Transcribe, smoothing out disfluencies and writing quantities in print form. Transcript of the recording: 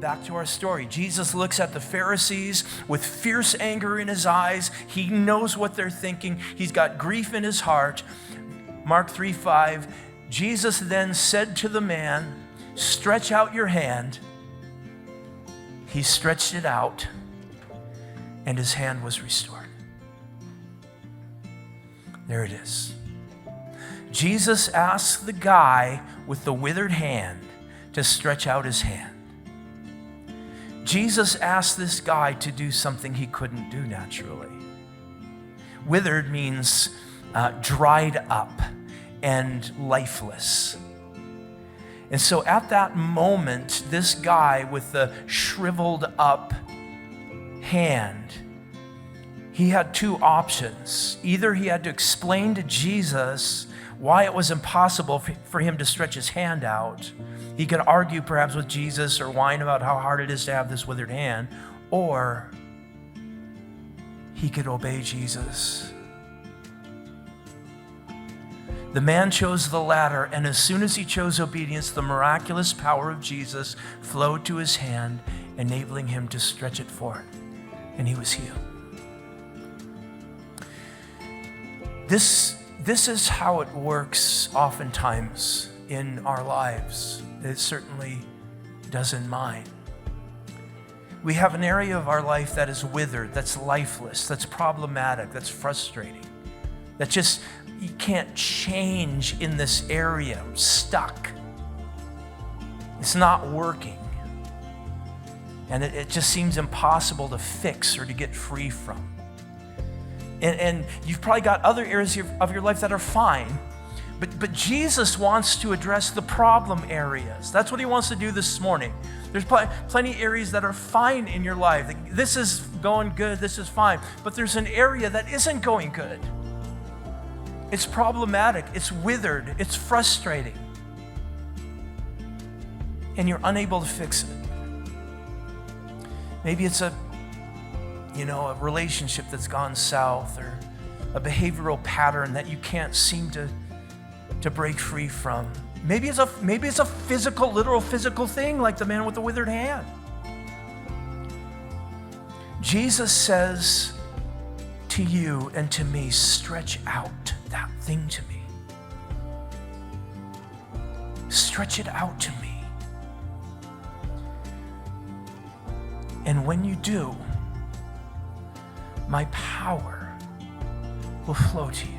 back to our story. Jesus looks at the Pharisees with fierce anger in his eyes. He knows what they're thinking. He's got grief in his heart. Mark 3:5, Jesus then said to the man, "Stretch out your hand." He stretched it out, and his hand was restored. There it is. Jesus asked the guy with the withered hand to stretch out his hand. Jesus asked this guy to do something he couldn't do naturally. Withered means dried up and lifeless. And so at that moment, this guy with the shriveled up hand, he had two options. Either he had to explain to Jesus why it was impossible for him to stretch his hand out. He could argue perhaps with Jesus or whine about how hard it is to have this withered hand, or he could obey Jesus. The man chose the latter, and as soon as he chose obedience, the miraculous power of Jesus flowed to his hand, enabling him to stretch it forth, and he was healed. This is how it works oftentimes in our lives. It certainly does in mine. We have an area of our life that is withered, that's lifeless, that's problematic, that's frustrating, that just, you can't change in this area. I'm stuck. It's not working. And it just seems impossible to fix or to get free from. And you've probably got other areas of your life that are fine, but Jesus wants to address the problem areas. That's what he wants to do this morning. There's plenty of areas that are fine in your life. This is going good, this is fine, but there's an area that isn't going good. It's problematic, it's withered, it's frustrating, and you're unable to fix it. Maybe it's a relationship that's gone south, or a behavioral pattern that you can't seem to break free from. Maybe it's a physical, literal physical thing, like the man with the withered hand. Jesus says to you and to me, stretch out that thing to me. Stretch it out to me. And when you do, my power will flow to you.